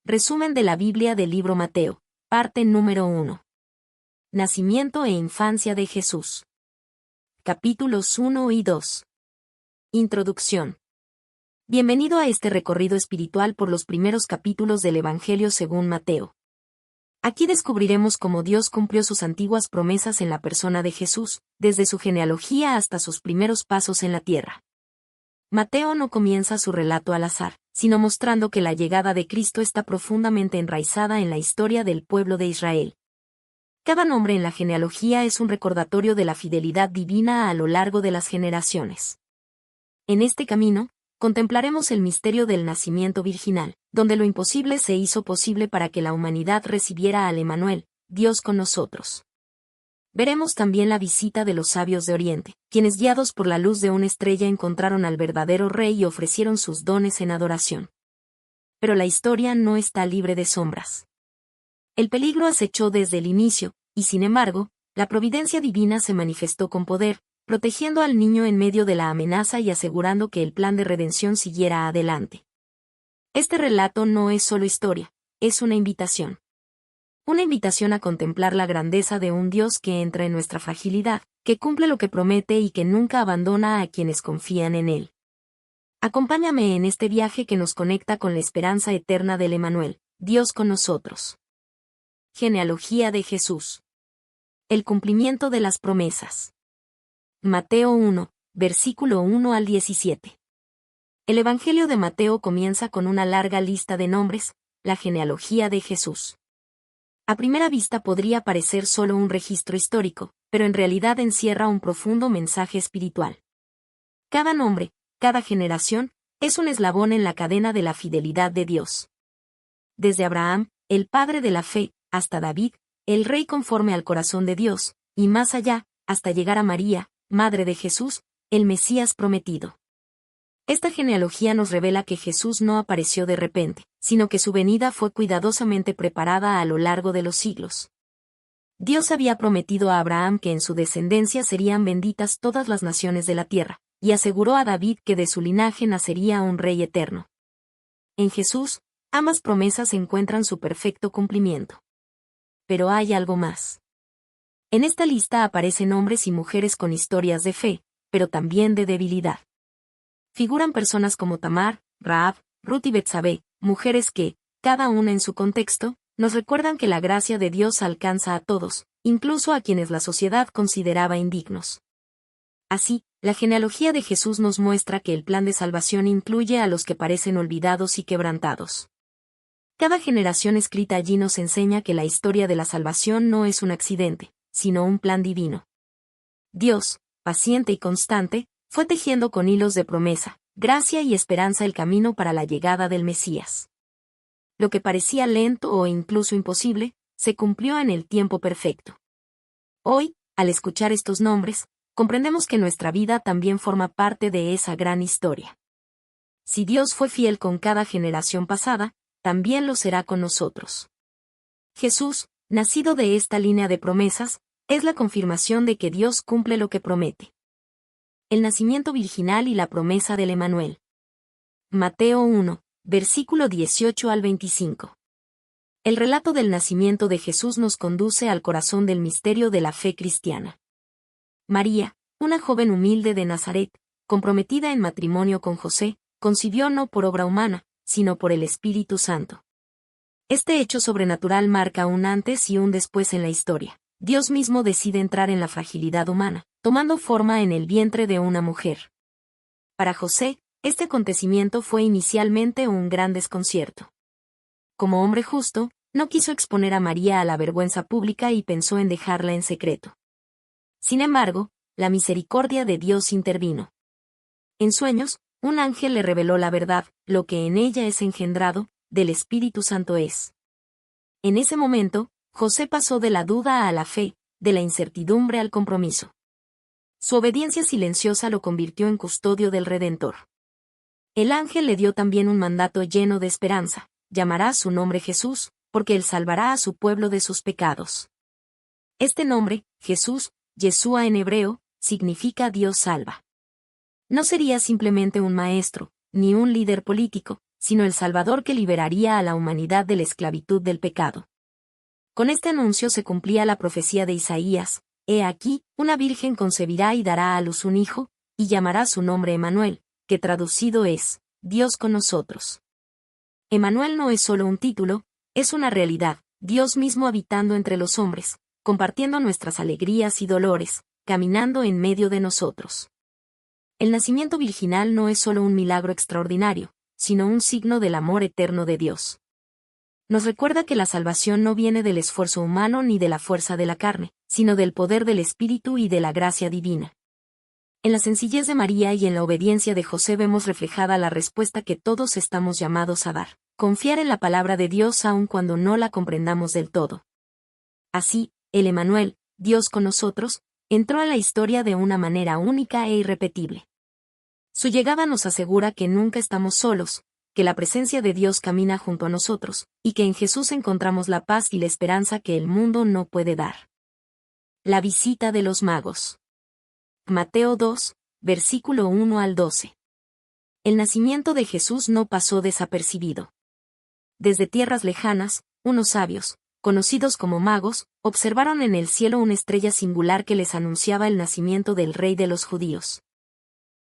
Resumen de la Biblia del libro Mateo, parte número 1. Nacimiento e infancia de Jesús. Capítulos 1 y 2. Introducción. Bienvenido a este recorrido espiritual por los primeros capítulos del Evangelio según Mateo. Aquí descubriremos cómo Dios cumplió sus antiguas promesas en la persona de Jesús, desde su genealogía hasta sus primeros pasos en la tierra. Mateo no comienza su relato al azar, sino mostrando que la llegada de Cristo está profundamente enraizada en la historia del pueblo de Israel. Cada nombre en la genealogía es un recordatorio de la fidelidad divina a lo largo de las generaciones. En este camino, contemplaremos el misterio del nacimiento virginal, donde lo imposible se hizo posible para que la humanidad recibiera al Emmanuel, Dios con nosotros. Veremos también la visita de los sabios de Oriente, quienes guiados por la luz de una estrella encontraron al verdadero Rey y ofrecieron sus dones en adoración. Pero la historia no está libre de sombras. El peligro acechó desde el inicio, y sin embargo, la providencia divina se manifestó con poder, protegiendo al niño en medio de la amenaza y asegurando que el plan de redención siguiera adelante. Este relato no es solo historia, es una invitación. Una invitación a contemplar la grandeza de un Dios que entra en nuestra fragilidad, que cumple lo que promete y que nunca abandona a quienes confían en Él. Acompáñame en este viaje que nos conecta con la esperanza eterna del Emmanuel, Dios con nosotros. Genealogía de Jesús. El cumplimiento de las promesas. Mateo 1, versículo 1 al 17. El Evangelio de Mateo comienza con una larga lista de nombres, la genealogía de Jesús. A primera vista podría parecer solo un registro histórico, pero en realidad encierra un profundo mensaje espiritual. Cada nombre, cada generación, es un eslabón en la cadena de la fidelidad de Dios. Desde Abraham, el padre de la fe, hasta David, el rey conforme al corazón de Dios, y más allá, hasta llegar a María, madre de Jesús, el Mesías prometido. Esta genealogía nos revela que Jesús no apareció de repente, sino que su venida fue cuidadosamente preparada a lo largo de los siglos. Dios había prometido a Abraham que en su descendencia serían benditas todas las naciones de la tierra, y aseguró a David que de su linaje nacería un rey eterno. En Jesús, ambas promesas encuentran su perfecto cumplimiento. Pero hay algo más. En esta lista aparecen hombres y mujeres con historias de fe, pero también de debilidad. Figuran personas como Tamar, Rahab, Ruth y Betsabé, mujeres que, cada una en su contexto, nos recuerdan que la gracia de Dios alcanza a todos, incluso a quienes la sociedad consideraba indignos. Así, la genealogía de Jesús nos muestra que el plan de salvación incluye a los que parecen olvidados y quebrantados. Cada generación escrita allí nos enseña que la historia de la salvación no es un accidente, sino un plan divino. Dios, paciente y constante, fue tejiendo con hilos de promesa, gracia y esperanza el camino para la llegada del Mesías. Lo que parecía lento o incluso imposible, se cumplió en el tiempo perfecto. Hoy, al escuchar estos nombres, comprendemos que nuestra vida también forma parte de esa gran historia. Si Dios fue fiel con cada generación pasada, también lo será con nosotros. Jesús, nacido de esta línea de promesas, es la confirmación de que Dios cumple lo que promete. El nacimiento virginal y la promesa del Emmanuel. Mateo 1, versículo 18 al 25. El relato del nacimiento de Jesús nos conduce al corazón del misterio de la fe cristiana. María, una joven humilde de Nazaret, comprometida en matrimonio con José, concibió no por obra humana, sino por el Espíritu Santo. Este hecho sobrenatural marca un antes y un después en la historia. Dios mismo decide entrar en la fragilidad humana, tomando forma en el vientre de una mujer. Para José, este acontecimiento fue inicialmente un gran desconcierto. Como hombre justo, no quiso exponer a María a la vergüenza pública y pensó en dejarla en secreto. Sin embargo, la misericordia de Dios intervino. En sueños, un ángel le reveló la verdad, lo que en ella es engendrado, del Espíritu Santo es. En ese momento, José pasó de la duda a la fe, de la incertidumbre al compromiso. Su obediencia silenciosa lo convirtió en custodio del Redentor. El ángel le dio también un mandato lleno de esperanza: llamará su nombre Jesús, porque él salvará a su pueblo de sus pecados. Este nombre, Jesús, Yeshua en hebreo, significa Dios salva. No sería simplemente un maestro, ni un líder político, sino el Salvador que liberaría a la humanidad de la esclavitud del pecado. Con este anuncio se cumplía la profecía de Isaías: «He aquí, una virgen concebirá y dará a luz un hijo, y llamará su nombre Emmanuel», que traducido es, Dios con nosotros. Emmanuel no es solo un título, es una realidad, Dios mismo habitando entre los hombres, compartiendo nuestras alegrías y dolores, caminando en medio de nosotros. El nacimiento virginal no es solo un milagro extraordinario, sino un signo del amor eterno de Dios. Nos recuerda que la salvación no viene del esfuerzo humano ni de la fuerza de la carne, sino del poder del Espíritu y de la gracia divina. En la sencillez de María y en la obediencia de José vemos reflejada la respuesta que todos estamos llamados a dar: confiar en la palabra de Dios aun cuando no la comprendamos del todo. Así, el Emmanuel, Dios con nosotros, entró a la historia de una manera única e irrepetible. Su llegada nos asegura que nunca estamos solos, que la presencia de Dios camina junto a nosotros, y que en Jesús encontramos la paz y la esperanza que el mundo no puede dar. La visita de los magos. Mateo 2, versículo 1 al 12. El nacimiento de Jesús no pasó desapercibido. Desde tierras lejanas, unos sabios, conocidos como magos, observaron en el cielo una estrella singular que les anunciaba el nacimiento del Rey de los judíos.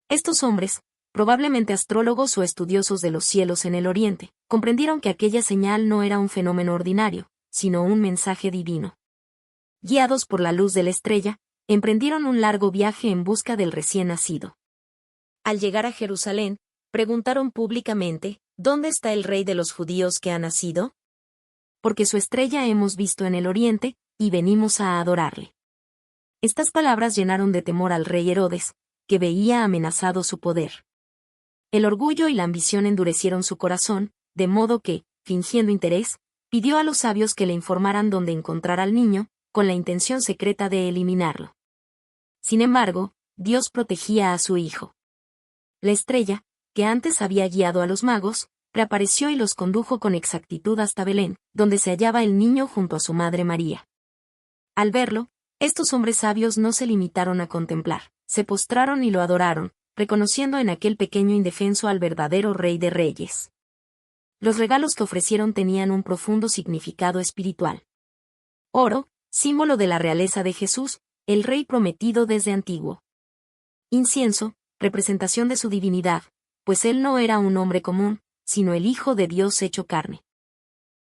Estos hombres, probablemente astrólogos o estudiosos de los cielos en el Oriente, comprendieron que aquella señal no era un fenómeno ordinario, sino un mensaje divino. Guiados por la luz de la estrella, emprendieron un largo viaje en busca del recién nacido. Al llegar a Jerusalén, preguntaron públicamente: «¿Dónde está el Rey de los judíos que ha nacido? Porque su estrella hemos visto en el Oriente, y venimos a adorarle». Estas palabras llenaron de temor al rey Herodes, que veía amenazado su poder. El orgullo y la ambición endurecieron su corazón, de modo que, fingiendo interés, pidió a los sabios que le informaran dónde encontrar al niño, con la intención secreta de eliminarlo. Sin embargo, Dios protegía a su hijo. La estrella, que antes había guiado a los magos, reapareció y los condujo con exactitud hasta Belén, donde se hallaba el niño junto a su madre María. Al verlo, estos hombres sabios no se limitaron a contemplar, se postraron y lo adoraron, reconociendo en aquel pequeño indefenso al verdadero Rey de Reyes. Los regalos que ofrecieron tenían un profundo significado espiritual. Oro, símbolo de la realeza de Jesús, el Rey prometido desde antiguo. Incienso, representación de su divinidad, pues él no era un hombre común, sino el Hijo de Dios hecho carne.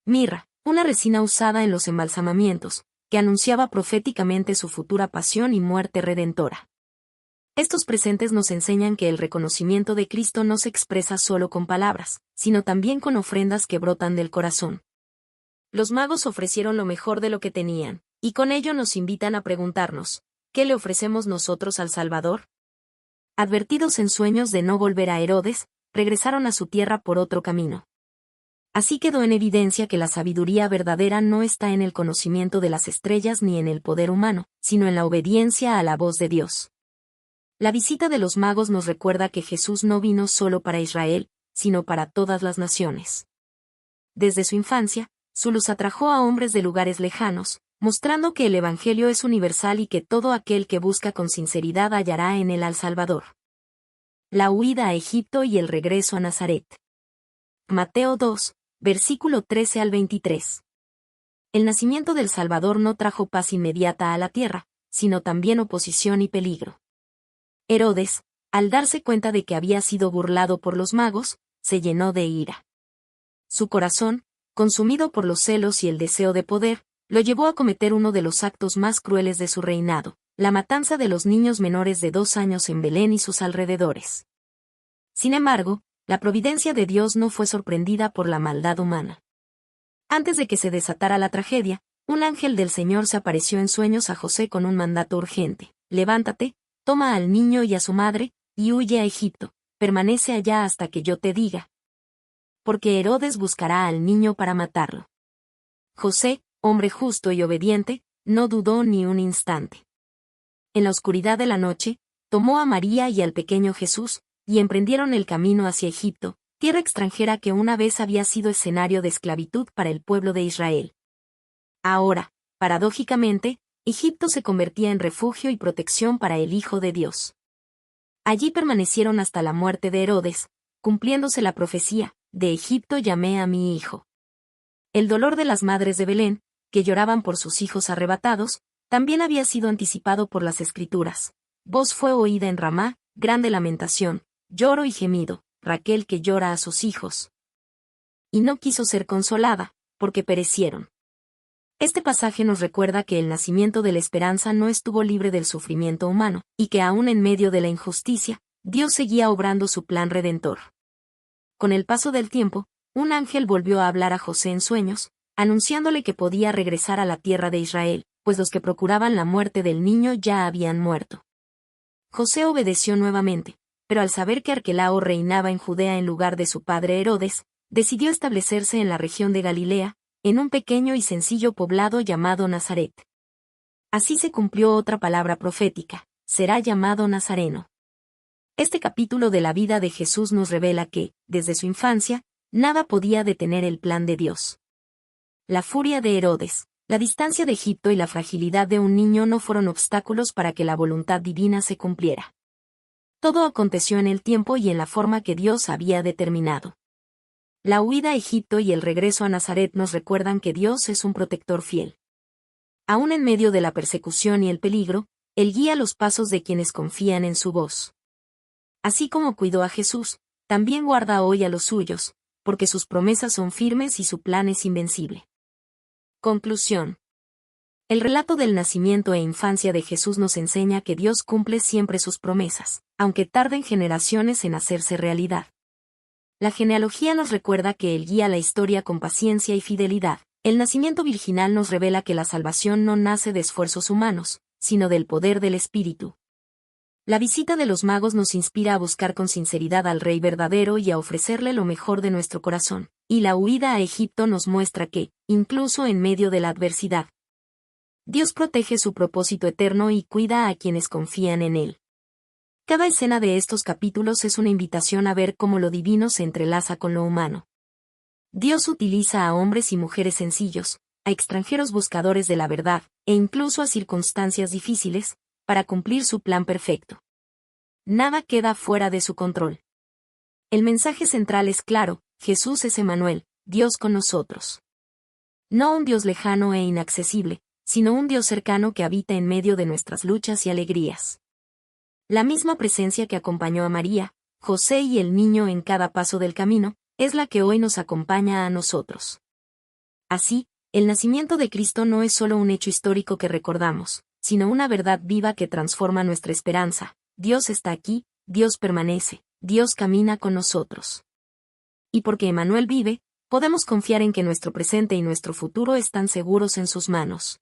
Mirra, una resina usada en los embalsamamientos, que anunciaba proféticamente su futura pasión y muerte redentora. Estos presentes nos enseñan que el reconocimiento de Cristo no se expresa solo con palabras, sino también con ofrendas que brotan del corazón. Los magos ofrecieron lo mejor de lo que tenían, y con ello nos invitan a preguntarnos: ¿qué le ofrecemos nosotros al Salvador? Advertidos en sueños de no volver a Herodes, regresaron a su tierra por otro camino. Así quedó en evidencia que la sabiduría verdadera no está en el conocimiento de las estrellas ni en el poder humano, sino en la obediencia a la voz de Dios. La visita de los magos nos recuerda que Jesús no vino solo para Israel, sino para todas las naciones. Desde su infancia, su luz atrajo a hombres de lugares lejanos, mostrando que el Evangelio es universal y que todo aquel que busca con sinceridad hallará en él al Salvador. La huida a Egipto y el regreso a Nazaret. Mateo 2, versículo 13 al 23. El nacimiento del Salvador no trajo paz inmediata a la tierra, sino también oposición y peligro. Herodes, al darse cuenta de que había sido burlado por los magos, se llenó de ira. Su corazón, consumido por los celos y el deseo de poder, lo llevó a cometer uno de los actos más crueles de su reinado, la matanza de los niños menores de 2 años en Belén y sus alrededores. Sin embargo, la providencia de Dios no fue sorprendida por la maldad humana. Antes de que se desatara la tragedia, un ángel del Señor se apareció en sueños a José con un mandato urgente: levántate, toma al niño y a su madre, y huye a Egipto, permanece allá hasta que yo te diga. Porque Herodes buscará al niño para matarlo. José, hombre justo y obediente, no dudó ni un instante. En la oscuridad de la noche, tomó a María y al pequeño Jesús, y emprendieron el camino hacia Egipto, tierra extranjera que una vez había sido escenario de esclavitud para el pueblo de Israel. Ahora, paradójicamente, Egipto se convertía en refugio y protección para el Hijo de Dios. Allí permanecieron hasta la muerte de Herodes, cumpliéndose la profecía: de Egipto llamé a mi hijo. El dolor de las madres de Belén, que lloraban por sus hijos arrebatados, también había sido anticipado por las Escrituras. Voz fue oída en Ramá, grande lamentación, lloro y gemido, Raquel que llora a sus hijos. Y no quiso ser consolada, porque perecieron. Este pasaje nos recuerda que el nacimiento de la esperanza no estuvo libre del sufrimiento humano, y que aún en medio de la injusticia, Dios seguía obrando su plan redentor. Con el paso del tiempo, un ángel volvió a hablar a José en sueños, anunciándole que podía regresar a la tierra de Israel, pues los que procuraban la muerte del niño ya habían muerto. José obedeció nuevamente, pero al saber que Arquelao reinaba en Judea en lugar de su padre Herodes, decidió establecerse en la región de Galilea, en un pequeño y sencillo poblado llamado Nazaret. Así se cumplió otra palabra profética: será llamado Nazareno. Este capítulo de la vida de Jesús nos revela que, desde su infancia, nada podía detener el plan de Dios. La furia de Herodes, la distancia de Egipto y la fragilidad de un niño no fueron obstáculos para que la voluntad divina se cumpliera. Todo aconteció en el tiempo y en la forma que Dios había determinado. La huida a Egipto y el regreso a Nazaret nos recuerdan que Dios es un protector fiel. Aún en medio de la persecución y el peligro, Él guía los pasos de quienes confían en su voz. Así como cuidó a Jesús, también guarda hoy a los suyos, porque sus promesas son firmes y su plan es invencible. Conclusión. El relato del nacimiento e infancia de Jesús nos enseña que Dios cumple siempre sus promesas, aunque tarden generaciones en hacerse realidad. La genealogía nos recuerda que Él guía la historia con paciencia y fidelidad. El nacimiento virginal nos revela que la salvación no nace de esfuerzos humanos, sino del poder del Espíritu. La visita de los magos nos inspira a buscar con sinceridad al Rey verdadero y a ofrecerle lo mejor de nuestro corazón, y la huida a Egipto nos muestra que, incluso en medio de la adversidad, Dios protege su propósito eterno y cuida a quienes confían en Él. Cada escena de estos capítulos es una invitación a ver cómo lo divino se entrelaza con lo humano. Dios utiliza a hombres y mujeres sencillos, a extranjeros buscadores de la verdad, e incluso a circunstancias difíciles, para cumplir su plan perfecto. Nada queda fuera de su control. El mensaje central es claro: Jesús es Emmanuel, Dios con nosotros. No un Dios lejano e inaccesible, sino un Dios cercano que habita en medio de nuestras luchas y alegrías. La misma presencia que acompañó a María, José y el niño en cada paso del camino, es la que hoy nos acompaña a nosotros. Así, el nacimiento de Cristo no es solo un hecho histórico que recordamos, sino una verdad viva que transforma nuestra esperanza. Dios está aquí, Dios permanece, Dios camina con nosotros. Y porque Emmanuel vive, podemos confiar en que nuestro presente y nuestro futuro están seguros en sus manos.